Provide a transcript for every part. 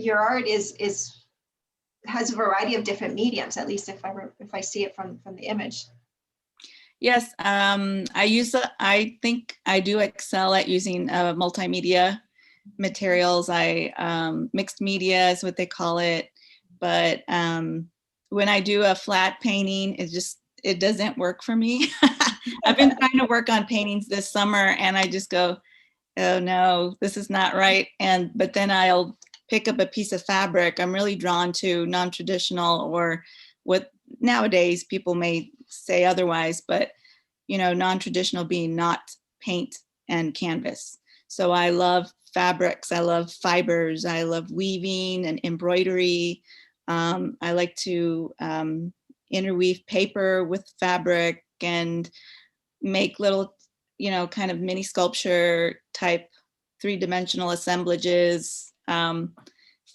your art has a variety of different mediums, at least if I see it from the image. Yes, I think I do excel at using multimedia materials. Mixed media is what they call it. But when I do a flat painting, it doesn't work for me. I've been trying to work on paintings this summer and I just go, oh no, this is not right. But then I'll pick up a piece of fabric. I'm really drawn to non-traditional, or what nowadays people may say otherwise, but non-traditional being not paint and canvas. So I love fabrics, I love fibers, I love weaving and embroidery. I like to interweave paper with fabric and make little, kind of mini sculpture type 3-dimensional assemblages,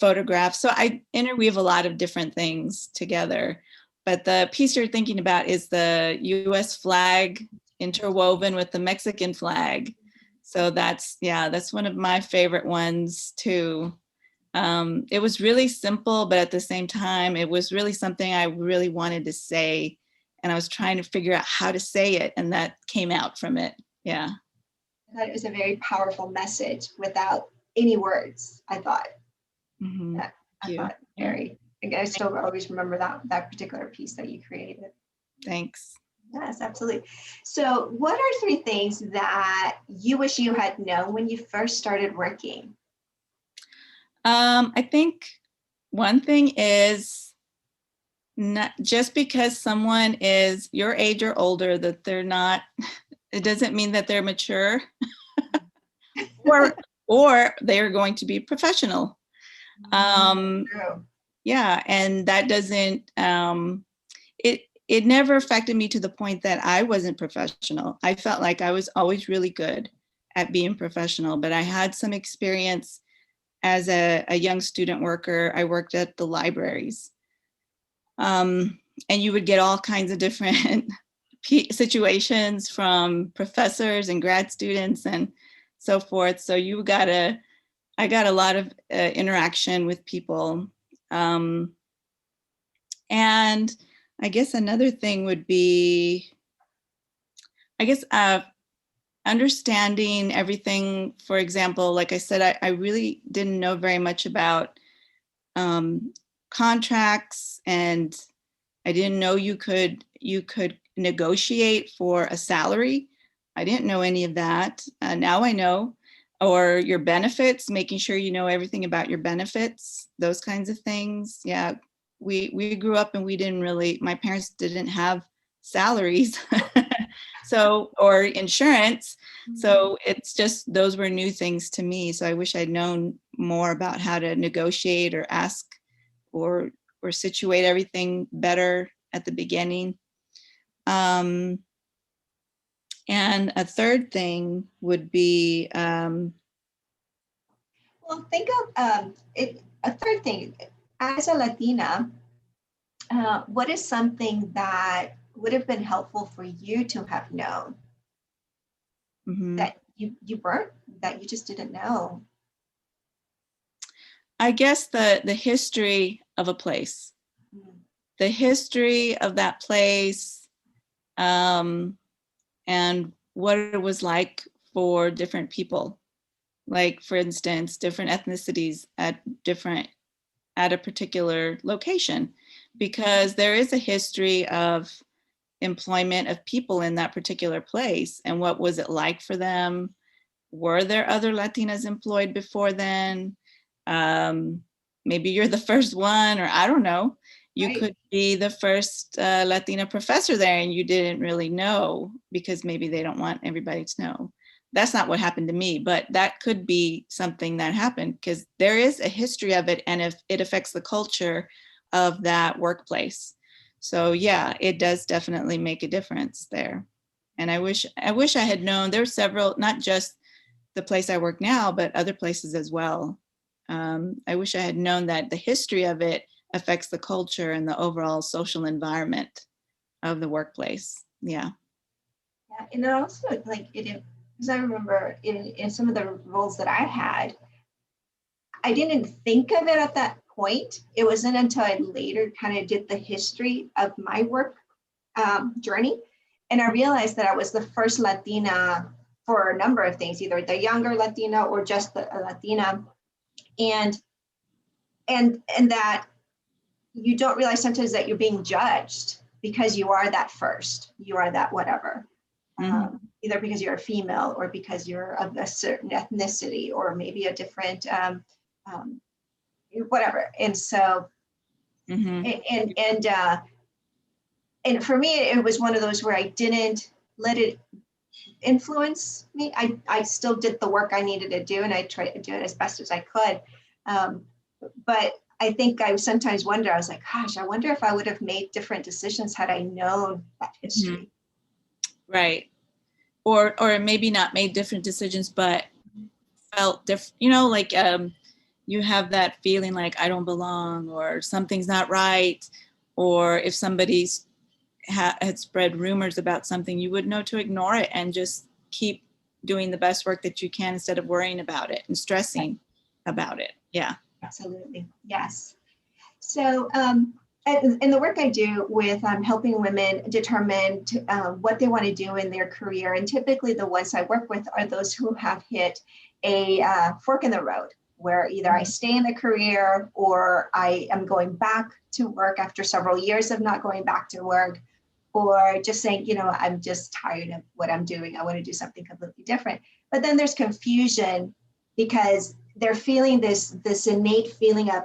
photographs. So I interweave a lot of different things together. But the piece you're thinking about is the US flag interwoven with the Mexican flag. So that's one of my favorite ones too. It was really simple, but at the same time, it was really something I really wanted to say. And I was trying to figure out how to say it, and that came out from it. Yeah. I thought it was a very powerful message without any words, I thought. Mm-hmm. I still always remember that particular piece that you created. Thanks. Yes, absolutely. So what are 3 things that you wish you had known when you first started working? I think one thing is, not just because someone is your age or older, that they're not, it doesn't mean that they're mature or they're going to be professional. Yeah, and that doesn't, it never affected me to the point that I wasn't professional. I felt like I was always really good at being professional, but I had some experience as a young student worker. I worked at the libraries. And you would get all kinds of different situations from professors and grad students and so forth. So I got a lot of interaction with people. And I guess another thing would be, understanding everything. For example, like I said, I really didn't know very much about contracts, and I didn't know you could negotiate for a salary. I didn't know any of that. Now I know. Or your benefits, making sure you know everything about your benefits, those kinds of things. Yeah, we grew up and my parents didn't have salaries. So, or insurance. So it's just, those were new things to me. So I wish I'd known more about how to negotiate or ask or situate everything better at the beginning. And a third thing would be, well, think of a third thing. As a Latina, what is something that would have been helpful for you to have known that you just didn't know? I guess the history of a place, the history of that place, and what it was like for different people. Like, for instance, different ethnicities at a particular location, because there is a history of employment of people in that particular place. And what was it like for them? Were there other Latinas employed before then? Maybe you're the first one, or I don't know. You could be the first Latina professor there and you didn't really know, because maybe they don't want everybody to know. That's not what happened to me, but that could be something that happened, because there is a history of it, and if it affects the culture of that workplace. So yeah, it does definitely make a difference there. And I wish I had known. There were several, not just the place I work now, but other places as well. I wish I had known that the history of it affects the culture and the overall social environment of the workplace. Yeah. Yeah, and it also, like, because I remember in some of the roles that I had, I didn't think of it at that point. It wasn't until I later kind of did the history of my work journey. And I realized that I was the first Latina for a number of things, either the younger Latina or just the Latina. And that you don't realize sometimes that you're being judged because you are that first, you are that whatever. Either because you're a female or because you're of a certain ethnicity or maybe a different whatever. And so, and for me, it was one of those where I didn't let it influence me. I still did the work I needed to do, and I tried to do it as best as I could. But I think I sometimes wonder, I was like, gosh, I wonder if I would have made different decisions had I known that history. Right. Or maybe not made different decisions, but felt different, you know, like you have that feeling like I don't belong or something's not right. Or if somebody's had spread rumors about something, you would know to ignore it and just keep doing the best work that you can instead of worrying about it and stressing about it. Yeah. Absolutely. Yes. So in the work I do with helping women determine what they want to do in their career, and typically the ones I work with are those who have hit a fork in the road, where either I stay in the career or I am going back to work after several years of not going back to work, or just saying, you know, I'm just tired of what I'm doing. I want to do something completely different. But then there's confusion because they're feeling this innate feeling of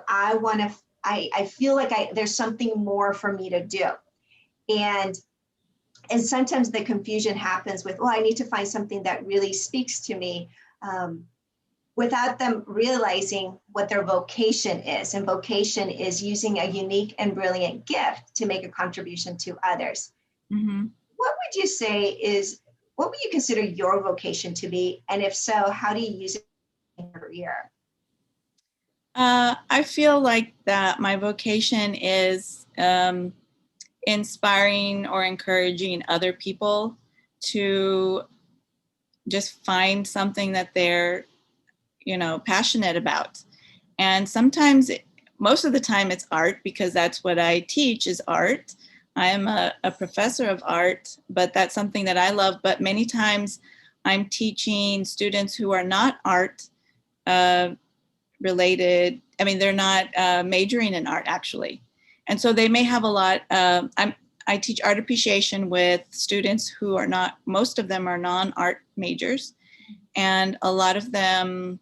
I feel like there's something more for me to do. And sometimes the confusion happens with, well, I need to find something that really speaks to me, without them realizing what their vocation is. And vocation is using a unique and brilliant gift to make a contribution to others. What would you say what would you consider your vocation to be? And if so, how do you use it in your career? I feel like that my vocation is inspiring or encouraging other people to just find something that they're, you know, passionate about. And sometimes, most of the time it's art, because that's what I teach is art. I am a professor of art, but that's something that I love. But many times I'm teaching students who are not art related. I mean, they're not majoring in art actually. And so they may have a lot, I teach art appreciation with students who are not, most of them are non-art majors. And a lot of them,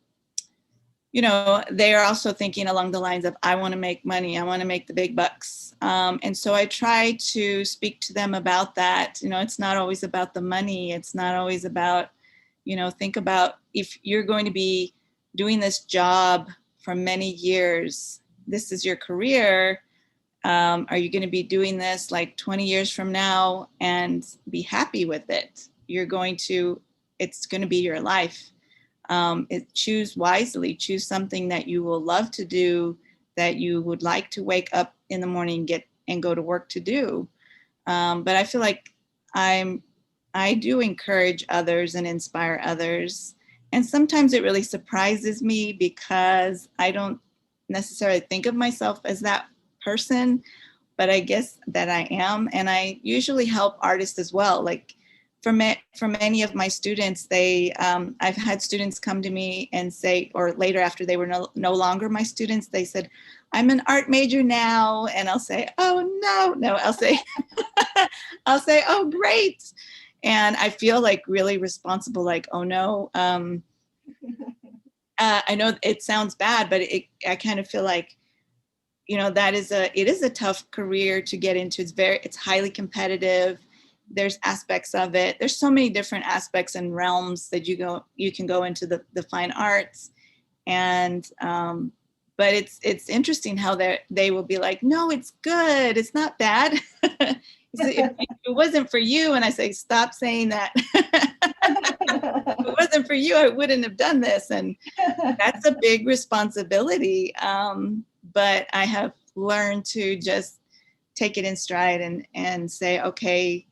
you know, they are also thinking along the lines of, I want to make money. I want to make the big bucks. And so I try to speak to them about that. You know, it's not always about the money. It's not always about, you know, think about if you're going to be doing this job for many years, this is your career. Are you going to be doing this like 20 years from now and be happy with it? It's going to be your life. Choose wisely, choose something that you will love to do, that you would like to wake up in the morning and go to work to do. But I feel like I do encourage others and inspire others. And sometimes it really surprises me because I don't necessarily think of myself as that person, but I guess that I am. And I usually help artists as well. Like for many of my students, I've had students come to me and say, or later after they were no longer my students, they said, I'm an art major now. And I'll say, oh, no, I'll say, oh, great. And I feel like really responsible, like, oh no. I know it sounds bad, but I kind of feel like, you know, it is a tough career to get into. It's highly competitive. There's aspects of it. There's so many different aspects and realms that you can go into the fine arts. And, but it's interesting how they will be like, no, it's good. It's not bad. If it wasn't for you, and I say, stop saying that. If it wasn't for you, I wouldn't have done this. And that's a big responsibility. But I have learned to just take it in stride and say, okay,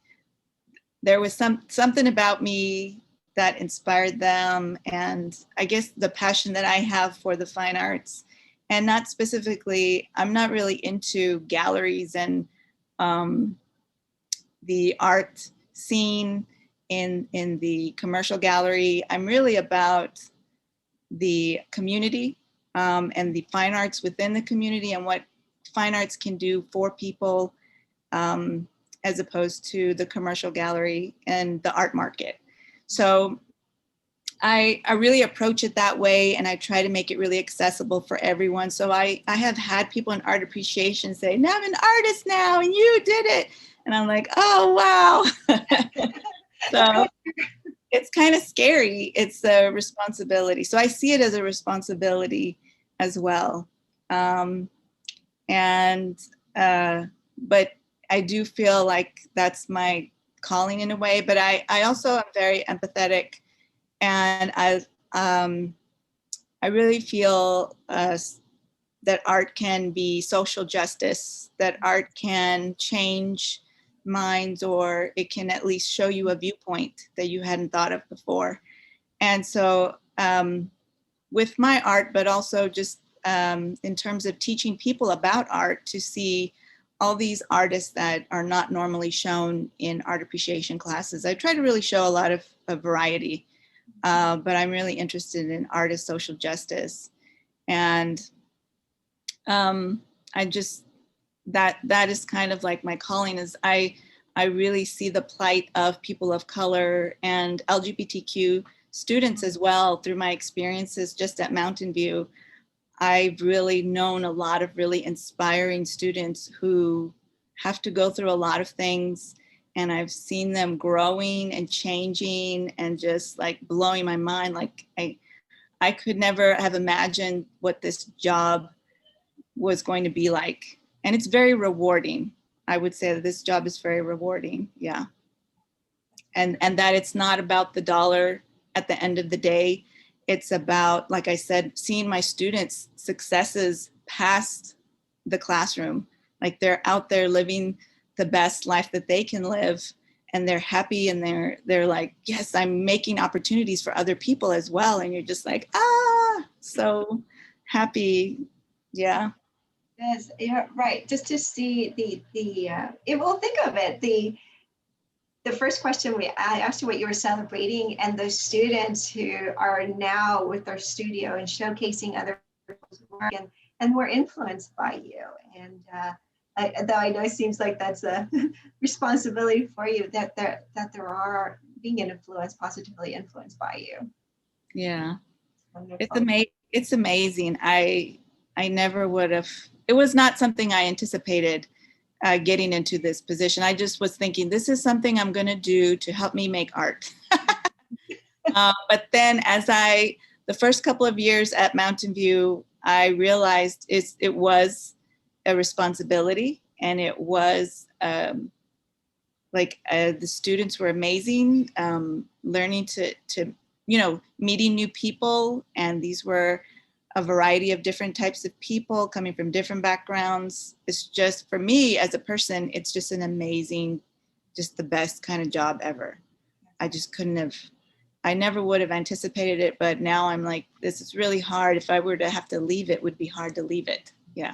there was something about me that inspired them, and I guess the passion that I have for the fine arts. And not specifically, I'm not really into galleries and the art scene in the commercial gallery. I'm really about the community and the fine arts within the community and what fine arts can do for people, as opposed to the commercial gallery and the art market. So I really approach it that way, and I try to make it really accessible for everyone. So I have had people in art appreciation say, "Now I'm an artist now, and you did it." And I'm like, "Oh, wow." So it's kind of scary. It's a responsibility. So I see it as a responsibility as well. But I do feel like that's my calling in a way. But I also am very empathetic, and I really feel that art can be social justice, that art can change minds, or it can at least show you a viewpoint that you hadn't thought of before. And so with my art, but also just in terms of teaching people about art, to see all these artists that are not normally shown in art appreciation classes. I try to really show a lot of variety, but I'm really interested in art as social justice. And I just, that is kind of like my calling. Is I really see the plight of people of color and LGBTQ students as well through my experiences just at Mountain View. I've really known a lot of really inspiring students who have to go through a lot of things, and I've seen them growing and changing and just like blowing my mind. Like I could never have imagined what this job was going to be like. And it's very rewarding. I would say that this job is very rewarding. Yeah. And that it's not about the dollar at the end of the day. It's about, like I said, seeing my students' successes past the classroom. Like they're out there living the best life that they can live, and they're happy, and they're like, yes, I'm making opportunities for other people as well. And you're just like, so happy. Yeah. Yes, yeah, right. Just to see it will think of it. The first question I asked you what you were celebrating, and those students who are now with their studio and showcasing other people's work, and were influenced by you. And though I know it seems like that's a responsibility for you, that there are being positively influenced by you. Yeah. Wonderful. It's amazing. I never would have, it was not something I anticipated getting into this position. I just was thinking, this is something I'm going to do to help me make art. But then the first couple of years at Mountain View, I realized it was a responsibility, and it was the students were amazing, learning to meeting new people, and these were a variety of different types of people coming from different backgrounds. It's just, for me as a person, it's just an amazing, just the best kind of job ever. I never would have anticipated it, but now I'm like, this is really hard. If I were to have to leave it, would be hard to leave it. Yeah.